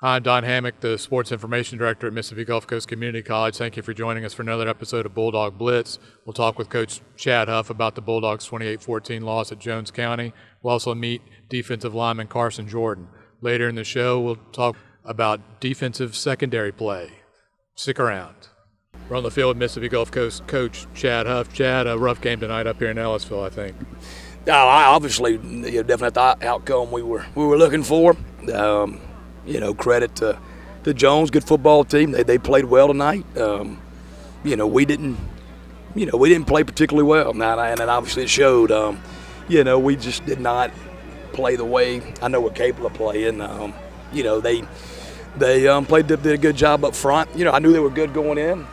I'm Don Hammock, the Sports Information Director at Mississippi Gulf Coast Community College. Thank you for joining us for another episode of Bulldog Blitz. We'll talk with Coach Chad Huff about the Bulldogs' 28-14 loss at Jones County. We'll also meet defensive lineman Carson Jordan. Later in the show, we'll talk about defensive secondary play. Stick around. We're on the field with Mississippi Gulf Coast coach Chad Huff. Chad, a rough game tonight up here in Ellisville, I think. Obviously, definitely the outcome we were looking for. Credit to Jones, good football team. They played well tonight. We didn't play particularly well, and obviously it showed. We just did not play the way I know we're capable of playing. They did a good job up front. I knew they were good going in.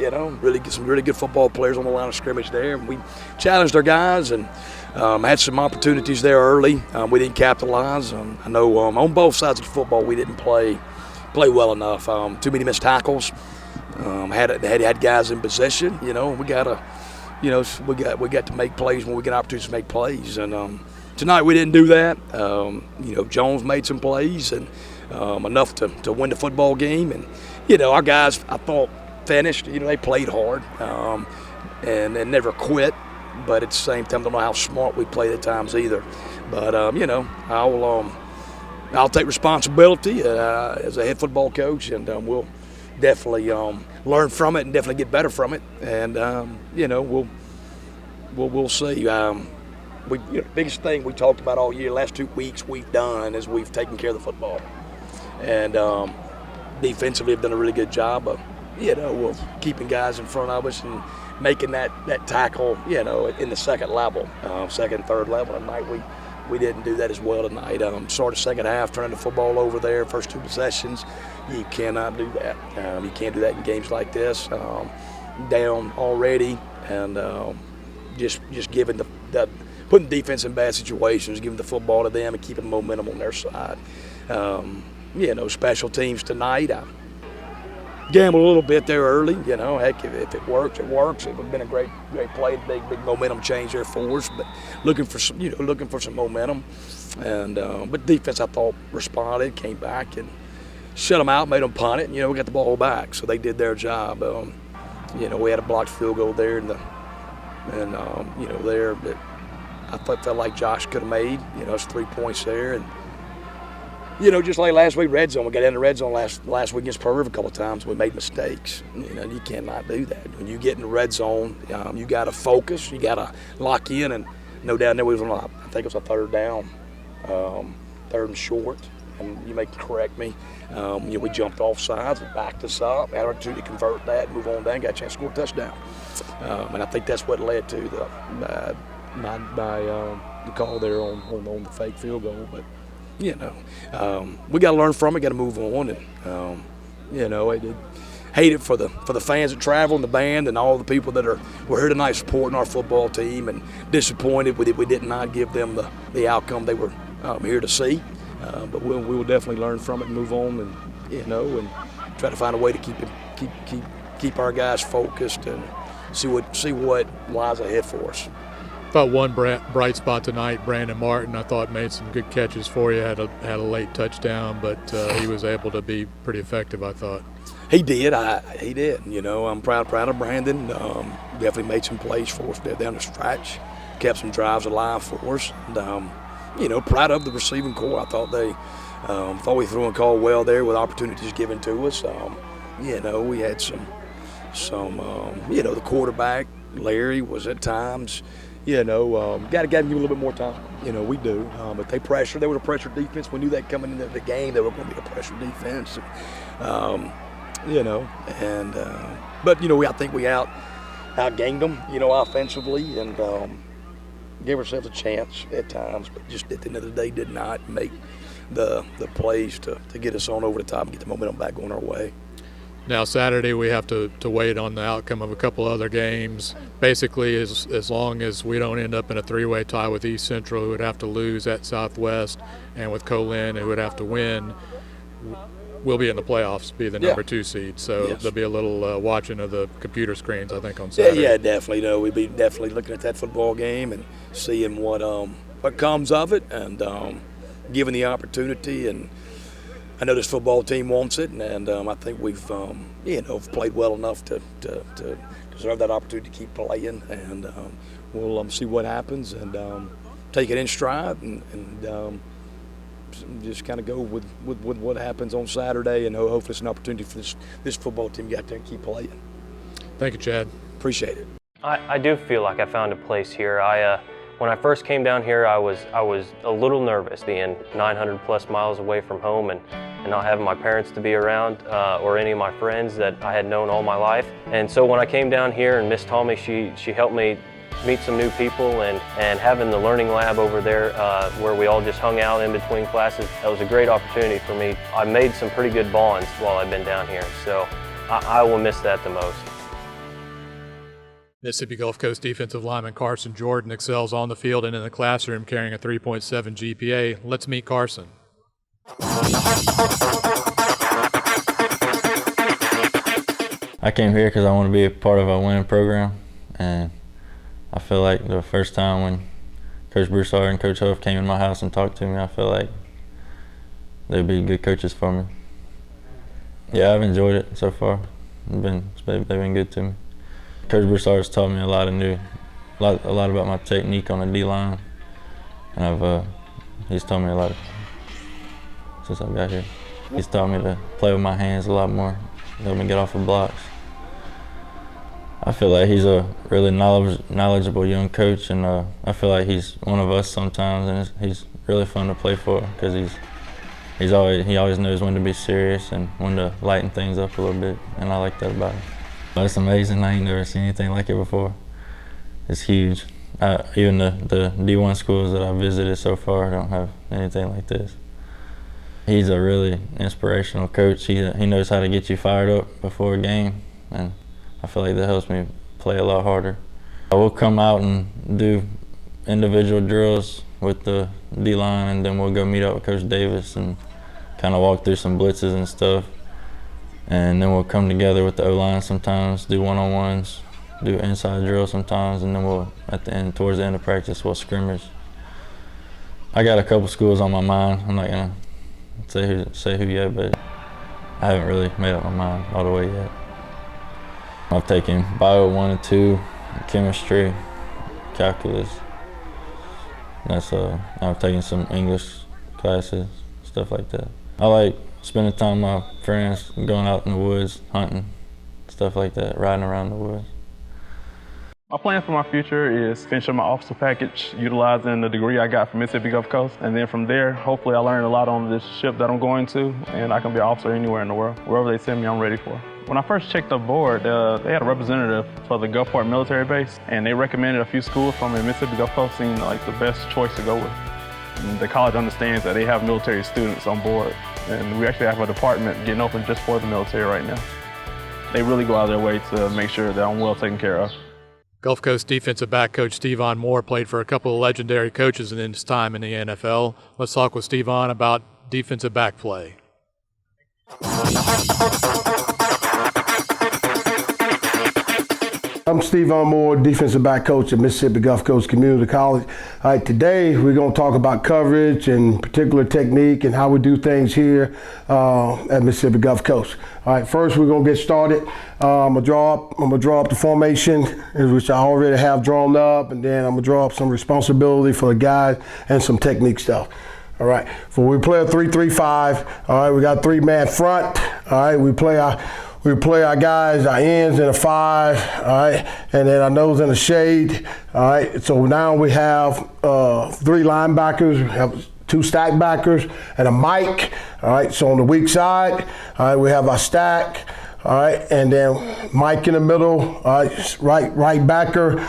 Some really good football players on the line of scrimmage there. We challenged our guys and had some opportunities there early. We didn't capitalize. I know on both sides of the football we didn't play well enough. Too many missed tackles. Had guys in position. We got to make plays when we get opportunities to make plays. And tonight we didn't do that. Jones made some plays and enough to win the football game. And our guys, I thought, finished. They played hard and never quit. But at the same time, I don't know how smart we played at times either. But I'll take responsibility as a head football coach, and we'll definitely learn from it and definitely get better from it. And we'll see. The biggest thing we talked about all year, last 2 weeks we've done is we've taken care of the football, and defensively have done a really good job of keeping guys in front of us and making that tackle, in the second level, second, third level. Tonight we didn't do that as well tonight. Started second half, turning the football over there, first 2 possessions. You cannot do that. You can't do that in games like this. Down already, and just giving putting defense in bad situations, giving the football to them and keeping the momentum on their side. Special teams tonight. Gambled a little bit there early, heck, if it works, it works. It would have been a great play, big momentum change there for us. But looking for some momentum, and but defense I thought responded, came back and shut them out, made them punt it. And, we got the ball back, so they did their job. We had a blocked field goal there, there that I felt like Josh could have made. It's 3 points there, and. Just like last week, red zone. We got in the red zone last week against Pearl River a couple of times. We made mistakes. You cannot do that. When you get in the red zone, you got to focus. You got to lock in. And no doubt there we was on, I think it was a third down, third and short. And you may correct me. We jumped off sides and backed us up. Had an opportunity to convert that, move on down, got a chance to score a touchdown. And I think that's what led to the call there on the fake field goal. But. We got to learn from it. Got to move on, and I did hate it for the fans that travel and the band and all the people that were here tonight supporting our football team, and disappointed we did not give them the outcome they were here to see. But we will definitely learn from it and move on, and and try to find a way to keep our guys focused and see what lies ahead for us. Thought one bright spot tonight, Brandon Martin, I thought made some good catches for you, had a late touchdown, but he was able to be pretty effective, I thought. He did. He did. I'm proud of Brandon. Definitely made some plays for us there down the stretch, kept some drives alive for us. And, proud of the receiving corps. I thought thought we threw and called well there with opportunities given to us. We had some the quarterback, Larry, was at times – got to give him a little bit more time. We do. But they pressure. They were a pressure defense. We knew that coming into the game, they were going to be a pressure defense. But I think we outgained them, offensively, and gave ourselves a chance at times. But just at the end of the day, did not make the plays to get us on over the top and get the momentum back going our way. Now Saturday we have to wait on the outcome of a couple other games. Basically, as long as we don't end up in a three-way tie with East Central, who would have to lose at Southwest, and with Colin, who would have to win, we'll be in the playoffs, be the number 2 seed. So there'll be a little watching of the computer screens, I think, on Saturday. Yeah, definitely. We'd be definitely looking at that football game and seeing what comes of it, and given the opportunity. And I know this football team wants it, and I think we've played well enough to deserve that opportunity to keep playing. And we'll see what happens and take it in stride and just kind of go with what happens on Saturday, and hopefully it's an opportunity for this football team to get there and keep playing. Thank you, Chad. Appreciate it. I do feel like I found a place here. When I first came down here, I was a little nervous, being 900 plus miles away from home and not having my parents to be around or any of my friends that I had known all my life. And so when I came down here, and Miss Tommy, she helped me meet some new people, and having the learning lab over there where we all just hung out in between classes, that was a great opportunity for me. I made some pretty good bonds while I've been down here, so I will miss that the most. Mississippi Gulf Coast defensive lineman Carson Jordan excels on the field and in the classroom, carrying a 3.7 GPA. Let's meet Carson. I came here because I want to be a part of a winning program, and I feel like the first time when Coach Broussard and Coach Huff came in my house and talked to me, I feel like they'd be good coaches for me. Yeah, I've enjoyed it so far. They've been good to me. Coach Broussard's taught me a lot about my technique on the D-line, and he's taught me a lot since I got here. He's taught me to play with my hands a lot more, helped me get off of blocks. I feel like he's a really knowledgeable young coach, and I feel like he's one of us sometimes, and he's really fun to play for because he always knows when to be serious and when to lighten things up a little bit, and I like that about him. It's amazing. I ain't never seen anything like it before. It's huge. Even the D1 schools that I've visited so far don't have anything like this. He's a really inspirational coach. He knows how to get you fired up before a game, and I feel like that helps me play a lot harder. I will come out and do individual drills with the D-line, and then we'll go meet up with Coach Davis and kind of walk through some blitzes and stuff. And then we'll come together with the O-line sometimes, do one-on-ones, do inside drills sometimes, and then towards the end of practice, we'll scrimmage. I got a couple schools on my mind. I'm not gonna say who yet, but I haven't really made up my mind all the way yet. I've taken Bio 1 and 2, chemistry, calculus. I've taken some English classes, stuff like that. I like spending time with my friends, going out in the woods, hunting, stuff like that, riding around the woods. My plan for my future is finishing my officer package, utilizing the degree I got from Mississippi Gulf Coast, and then from there, hopefully I learn a lot on this ship that I'm going to, and I can be an officer anywhere in the world. Wherever they send me, I'm ready for. When I first checked the board, they had a representative for the Gulfport military base, and they recommended a few schools from the Mississippi Gulf Coast seemed like the best choice to go with. And the college understands that they have military students on board, and we actually have a department getting open just for the military right now. They really go out of their way to make sure that I'm well taken care of. Gulf Coast defensive back coach Stevon Moore played for a couple of legendary coaches in his time in the NFL. Let's talk with Stevon about defensive back play. I'm Stevon Moore, defensive back coach at Mississippi Gulf Coast Community College. All right, today we're going to talk about coverage and particular technique and how we do things here at Mississippi Gulf Coast. All right, first we're going to get started. I'm gonna draw up the formation, which I already have drawn up, and then I'm gonna draw up some responsibility for the guys and some technique stuff. All right, so we play a 3-3-5. All right, we got 3-man front. All right, we play our guys, our ends in a 5, all right, and then our nose in a shade, all right. So now we have 3 linebackers, we have 2 stack backers, and a mic, all right. So on the weak side, all right, we have our stack, All right, and then Mike in the middle, right backer,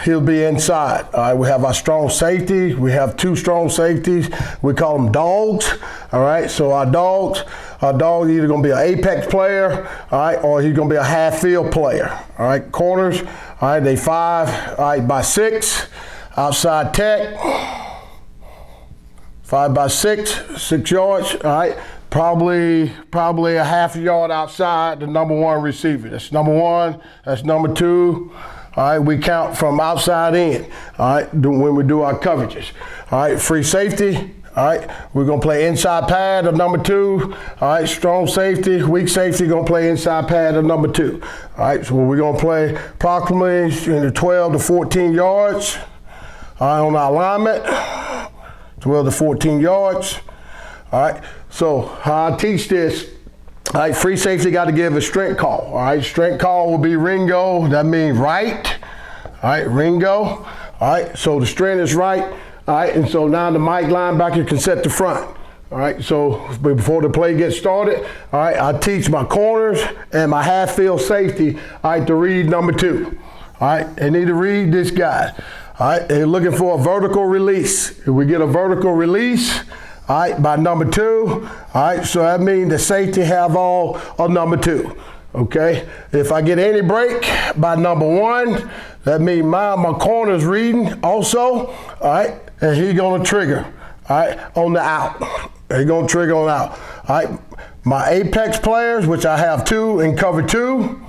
he'll be inside. All right, we have our strong safety. We have 2 strong safeties. We call them dogs. All right, so our dog either going to be an apex player, all right, or he's going to be a half field player. All right, corners, all right, they 5, all right, by 6. Outside tech, 5 by 6, 6 yards, all right. Probably a half a yard outside the number 1 receiver. That's number 1, that's number 2. All right, we count from outside in, all right, when we do our coverages. All right, free safety, all right, we're gonna play inside pad of number 2. All right, strong safety, weak safety gonna play inside pad of number 2. All right, so we're gonna play approximately in the 12 to 14 yards, all right, on our alignment, 12 to 14 yards. All right, so how I teach this, all right, free safety got to give a strength call. All right, strength call will be Ringo, that means right. All right, Ringo. All right, so the strength is right. All right, and so now the Mike linebacker can set the front. All right, so before the play gets started, all right, I teach my corners and my half field safety, all right, to read number 2. All right, they need to read this guy. All right, they're looking for a vertical release. If we get a vertical release, all right, by number 2, all right, so that means the safety have all of number 2, okay? If I get any break by number 1, that means my corner's reading also, all right, and he's gonna trigger, all right, on the out. He's gonna trigger on out, all right? My apex players, which I have 2 in cover 2,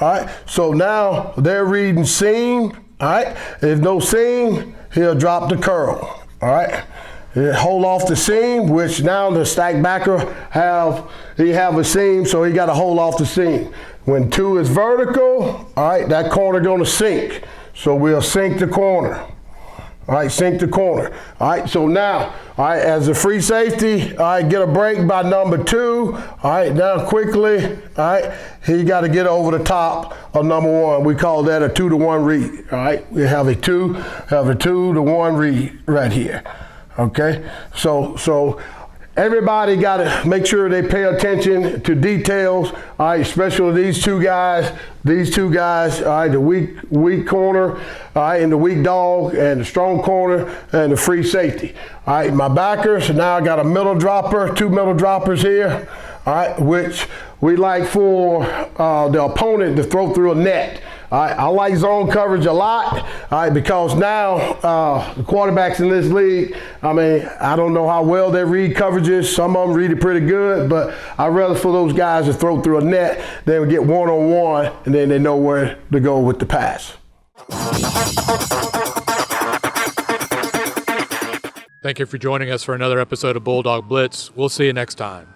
all right, so now they're reading seam, all right? If no seam, he'll drop the curl. All right, hold off the seam, which now the stack backer have a seam, so he got to hold off the seam. When 2 is vertical, all right, that corner gonna sink. So we'll sink the corner. All right, sink the corner. All right, so now, all right, as a free safety, all right, get a break by number 2. All right, now quickly, all right, he got to get over the top of number 1. We call that a 2-to-1 read. All right, we have a 2-to-1 read right here. Okay, so everybody got to make sure they pay attention to details, all right, especially these two guys, all right, the weak corner, all right, and the weak dog, and the strong corner, and the free safety. All right, my backers, now I got a middle dropper, 2 middle droppers here, all right, which we like for the opponent to throw through a net. All right, I like zone coverage a lot, all right, because now the quarterbacks in this league, I mean, I don't know how well they read coverages. Some of them read it pretty good, but I'd rather for those guys to throw through a net than get one-on-one, and then they know where to go with the pass. Thank you for joining us for another episode of Bulldog Blitz. We'll see you next time.